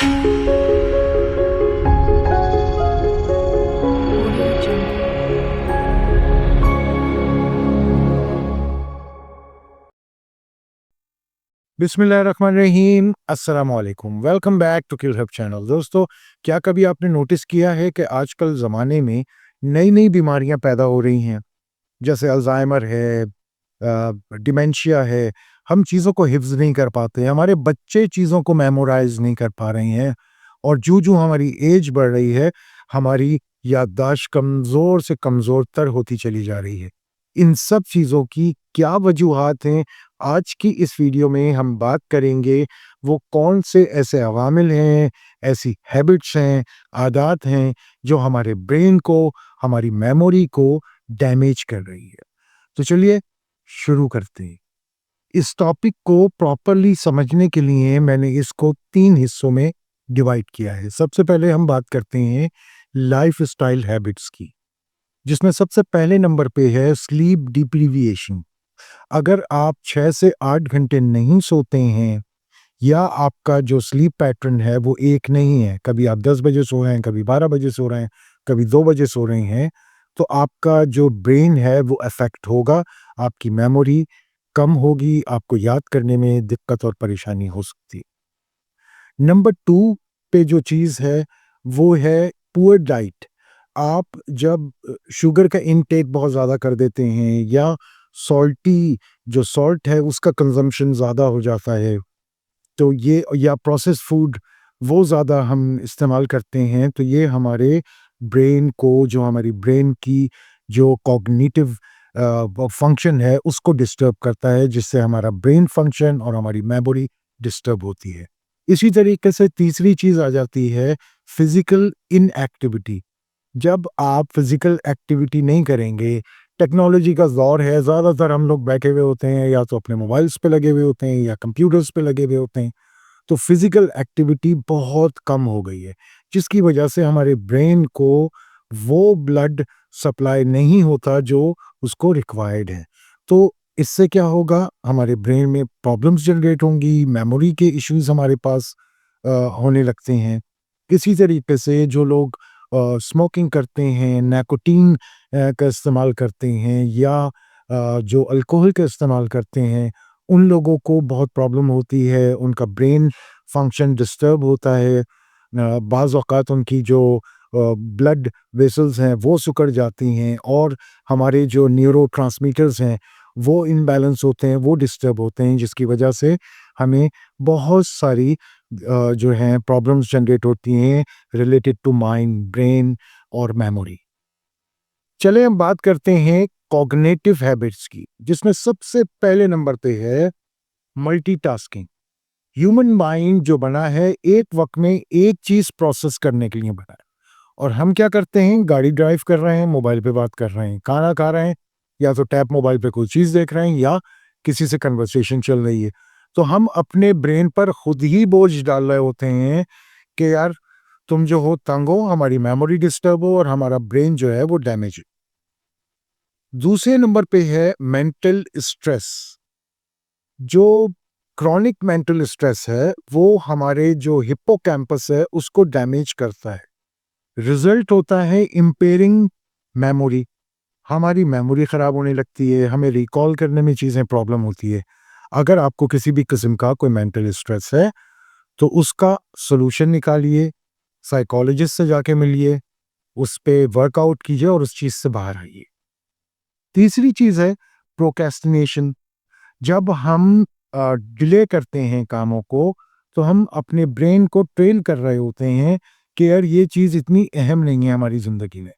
Audio Jungle. बिस्मिल्लाहिर्रहमानिर्रहीम, अस्सलाम वालेकुम। Welcome back to kill hub channel. दोस्तों, क्या कभी आपने नोटिस किया है कि आजकल ज़माने में नई-नई बीमारियां पैदा हो रही हैं? जैसे अल्जाइमर है, डिमेंशिया है। हम चीज़ों को हिफ्ज़ नहीं कर पाते, हमारे बच्चे चीज़ों को मेमोराइज़ नहीं कर पा रहे हैं और जूं-जूं हमारी एज बढ़ रही है, हमारी याददाश्त कमज़ोर से कमज़ोर तर होती चली जा रही है। इन सब चीज़ों की क्या वजूहात हैं? आज की इस वीडियो में हम बात करेंगे, वो कौन से ऐसे अवामिल हैं, ऐसी हैबिट्स हैं, आदत हैं, जो हमारे ब्रेन को, हमारी मेमोरी को डैमेज कर रही है। तो चलिए शुरू करते हैं। इस टॉपिक को प्रॉपर्ली समझने के लिए मैंने इसको 3 हिस्सों में डिवाइड किया है। सबसे पहले हम बात करते हैं लाइफ़स्टाइल हैबिट्स की, जिसमें सबसे पहले नंबर पे है स्लीप डिप्रीविएशन। अगर आप 6 से 8 घंटे नहीं सोते हैं या आपका जो स्लीप पैटर्न है वो एक नहीं है, कभी आप 10 बजे सो रहे हैं, कभी 12 बजे सो रहे हैं, कभी 2 बजे सो रहे हैं, तो आपका जो ब्रेन है वो अफ़ेक्ट होगा, आपकी मेमोरी कम होगी, आपको याद करने में दिक्कत और परेशानी हो सकती है। नंबर 2 पे जो चीज़ है वो है पुअर डाइट। आप जब शुगर का इनटेक बहुत ज़्यादा कर देते हैं या सॉल्टी जो सॉल्ट है उसका कंज़म्पशन ज़्यादा हो जाता है, तो ये या प्रोसेस्ड फूड वो ज़्यादा हम इस्तेमाल करते हैं, तो ये हमारे ब्रेन को, जो हमारी ब्रेन की जो कॉग्निटिव फंक्शन है उसको डिस्टर्ब करता है, जिससे हमारा ब्रेन फंक्शन और हमारी मेमोरी डिस्टर्ब होती है। इसी तरीके से तीसरी चीज़ आ जाती है फिज़िकल इनएक्टिविटी। जब आप फिज़िकल एक्टिविटी नहीं करेंगे, टेक्नोलॉजी का दौर है, ज़्यादातर हम लोग बैठे हुए होते हैं या तो अपने मोबाइल्स पे लगे हुए होते हैं या कंप्यूटर्स पे लगे हुए होते हैं, तो फिज़िकल एक्टिविटी बहुत कम हो गई है, जिसकी वजह से हमारे ब्रेन को वो ब्लड सप्लाई नहीं होता जो उसको रिक्वायर्ड है। तो इससे क्या होगा, हमारे ब्रेन में प्रॉब्लम्स जनरेट होंगी, मेमोरी के इश्यूज़ हमारे पास होने लगते हैं। इसी तरीके से जो लोग स्मोकिंग करते हैं, निकोटीन का इस्तेमाल करते हैं या जो अल्कोहल का इस्तेमाल करते हैं, उन लोगों को बहुत प्रॉब्लम होती है, उनका ब्रेन फंक्शन डिस्टर्ब होता है। बाज़ औक़ात उनकी जो ब्लड वेसल्स हैं वो सिकुड़ जाती हैं और हमारे जो न्यूरोट्रांसमीटर्स हैं वो इम्बैलेंस होते हैं, वो डिस्टर्ब होते हैं, जिसकी वजह से हमें बहुत सारी जो हैं प्रॉब्लम्स जनरेट होती हैं रिलेटेड टू माइंड, ब्रेन और मेमोरी। चलें हम बात करते हैं कॉग्निटिव हैबिट्स की, जिसमें सबसे पहले नंबर पे है मल्टीटास्किंग। ह्यूमन माइंड जो बना है एक वक्त में एक चीज प्रोसेस करने के लिए बना है, और हम क्या करते हैं, गाड़ी ड्राइव कर रहे हैं, मोबाइल पे बात कर रहे हैं, खाना खा रहे हैं, या तो टैब मोबाइल पे कोई चीज देख रहे हैं या किसी से कन्वर्सेशन चल रही है। तो हम अपने ब्रेन पर खुद ही बोझ डाल रहे होते हैं कि यार तुम जो हो तंग हो, हमारी मेमोरी डिस्टर्ब हो और हमारा ब्रेन जो है वो डैमेज है। दूसरे नंबर पे है मेंटल स्ट्रेस। जो क्रॉनिक मेंटल स्ट्रेस है वो हमारे जो हिप्पोकैम्पस है उसको डैमेज करता है। रिजल्ट होता है इम्पेयरिंग मेमोरी। हमारी मेमोरी खराब होने लगती है, हमें रिकॉल करने में चीज़ें प्रॉब्लम होती है। अगर आपको किसी भी किस्म का कोई मेंटल स्ट्रेस है तो उसका सॉल्यूशन निकालिए, साइकोलॉजिस्ट से जाके मिलिए, उस पे वर्कआउट कीजिए और उस चीज़ से बाहर आइए। तीसरी चीज़ है प्रोक्रेस्टिनेशन। जब हम डिले करते हैं कामों को, तो हम अपने ब्रेन को ट्रेन कर रहे होते हैं कि यार ये चीज़ इतनी अहम नहीं है हमारी ज़िंदगी में।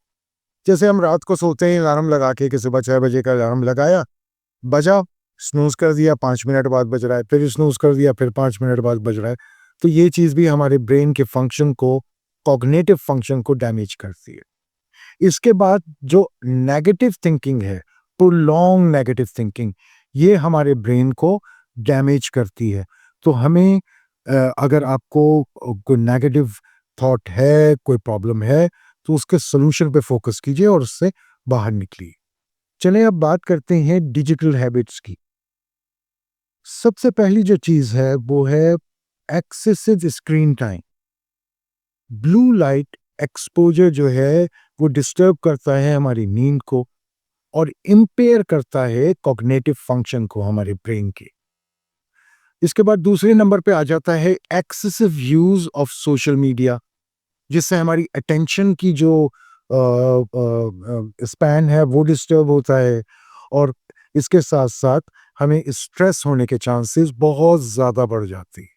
जैसे हम रात को सोते हैं अलार्म लगा के कि सुबह 6 बजे का अलार्म लगाया, बजा, स्नूज़ कर दिया, 5 मिनट बाद बज रहा है, फिर स्नूज़ कर दिया, फिर 5 मिनट बाद बज रहा है। तो ये चीज़ भी हमारे ब्रेन के फंक्शन को, कॉग्निटिव फंक्शन को डैमेज करती है। इसके बाद जो नेगेटिव थिंकिंग है, प्रोलॉन्ग नेगेटिव थिंकिंग, ये हमारे ब्रेन को डैमेज करती है। तो हमें अगर आपको कोई नेगेटिव थॉट है, कोई प्रॉब्लम है, तो उसके सॉल्यूशन पे फोकस कीजिए और उससे बाहर निकलिए। चलें अब बात करते हैं डिजिटल हैबिट्स की। सबसे पहली जो चीज़ है वो है excessive screen time. Blue light exposure जो है वो डिस्टर्ब करता है हमारी नींद को और इम्पेयर करता है कॉग्निटिव फंक्शन को हमारे ब्रेन के। इसके बाद दूसरे नंबर पे आ जाता है excessive use of social media, जिससे हमारी अटेंशन की जो स्पैन है वो डिस्टर्ब होता है और इसके साथ साथ हमें स्ट्रेस होने के चांसेस बहुत ज़्यादा बढ़ जाती है।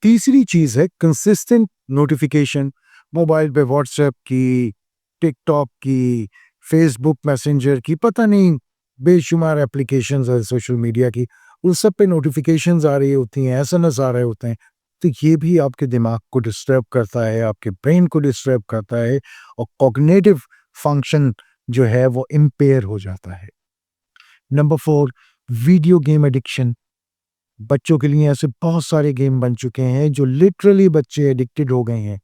तीसरी चीज़ है कंसिस्टेंट नोटिफिकेशन, मोबाइल पे व्हाट्सएप की, टिकटॉक की, फेसबुक मैसेंजर की, पता नहीं बेशुमार एप्लीकेशंस है सोशल मीडिया की, उन सब पे नोटिफिकेशंस आ रही होती हैं, एसएमएस आ रहे होते हैं। तो ये भी आपके दिमाग को डिस्टर्ब करता है, आपके ब्रेन को डिस्टर्ब करता है और कॉग्निटिव फंक्शन जो है वो इम्पेयर हो जाता है। Number 4, video game addiction. बच्चों के लिए ऐसे बहुत सारे गेम बन चुके हैं जो लिटरली बच्चे एडिक्टेड हो गए हैं।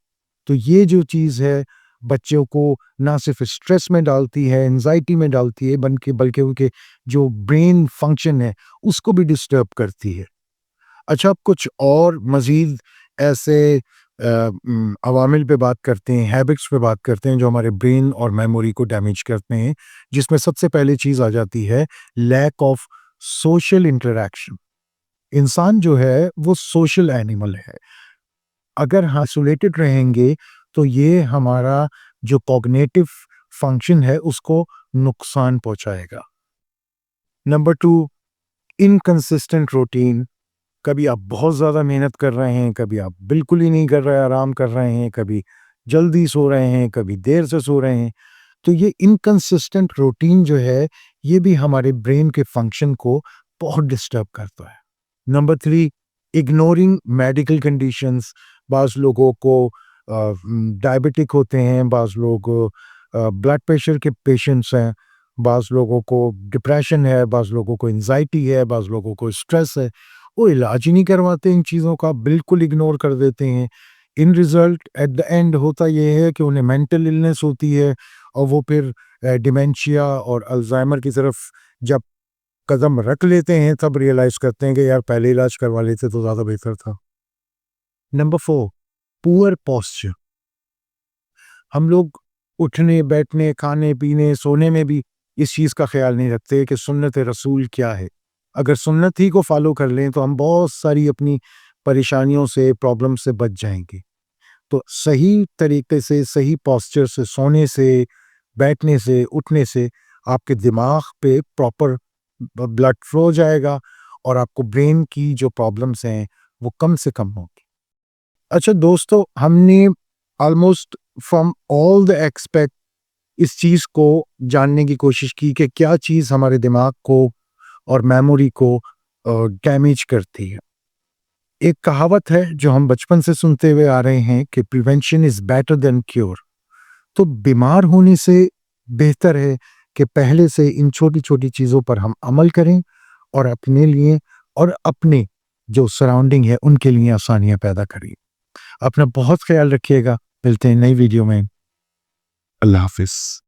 तो ये जो चीज़ है बच्चों को ना सिर्फ स्ट्रेस में डालती है, एंजाइटी में डालती है, बल्कि उनके जो ब्रेन फंक्शन है उसको भी डिस्टर्ब करती है। अच्छा, अब कुछ और मज़ीद ऐसे अवामिल पे बात करते हैं, हैबिट्स पे बात करते हैं जो हमारे ब्रेन और मेमोरी को डैमेज करते हैं, जिसमें सबसे पहली चीज़ आ जाती है लैक ऑफ सोशल इंटरैक्शन। इंसान जो है वो सोशल एनिमल है। अगर आइसोलेटेड रहेंगे तो ये हमारा जो कॉग्निटिव फंक्शन है उसको नुकसान पहुंचाएगा। Number 2, inconsistent routine. कभी आप बहुत ज़्यादा मेहनत कर रहे हैं, कभी आप बिल्कुल ही नहीं कर रहे, आराम कर रहे हैं, कभी जल्दी सो रहे हैं, कभी देर से सो रहे हैं। तो ये इनकंसिस्टेंट रूटीन जो है, ये भी हमारे ब्रेन के फंक्शन को बहुत डिस्टर्ब करता है। Number 3, ignoring medical conditions. बाज़ लोगों को डायबिटिक होते हैं, बाज़ लोग ब्लड प्रेशर के पेशेंट्स हैं, बाज़ लोगों को डिप्रेशन है, बाज़ लोगों को एंग्ज़ायटी है, बाज़ लोगों को स्ट्रेस है। वो इलाज ही नहीं करवाते इन चीज़ों का, बिल्कुल इग्नोर कर देते हैं। इन रिज़ल्ट एट द एंड होता ये है कि उन्हें मेंटल इलनेस होती है और वो फिर डिमेंशिया और अल्ज़ाइमर की तरफ जब कदम रख लेते हैं तब रियलाइज़ करते हैं कि यार पहले इलाज करवा लेते तो ज़्यादा बेहतर था। Number 4, poor posture. हम लोग उठने, बैठने, खाने-पीने, सोने में भी इस चीज़ का ख़्याल नहीं रखते कि सुन्नत-ए-रसूल क्या है। अगर सुन्नत ही को फ़ॉलो कर लें तो हम बहुत सारी अपनी परेशानियों से, प्रॉब्लम से बच जाएँगे। तो सही तरीके से, सही पोस्चर से सोने से, बैठने से, उठने से आपके दिमाग पे प्रॉपर ब्लड फ्लो जाएगा और आपको ब्रेन की जो प्रॉब्लम्स हैं, वो कम से कम होंगी। अच्छा दोस्तों, हमने almost from all the aspect इस चीज़ को जानने की कोशिश की कि क्या चीज़ हमारे दिमाग को और मेमोरी को डैमेज करती है। एक कहावत है जो हम बचपन से सुनते हुए आ रहे हैं कि prevention is better than cure. तो बीमार होने से बेहतर है कि पहले से इन छोटी-छोटी चीज़ों पर हम अमल करें और अपने लिए और अपने जो सराउंडिंग है उनके लिए आसानियाँ पैदा करें। अपना बहुत ख्याल रखिएगा। मिलते हैं नई वीडियो में। अल्लाह हाफ़िज़।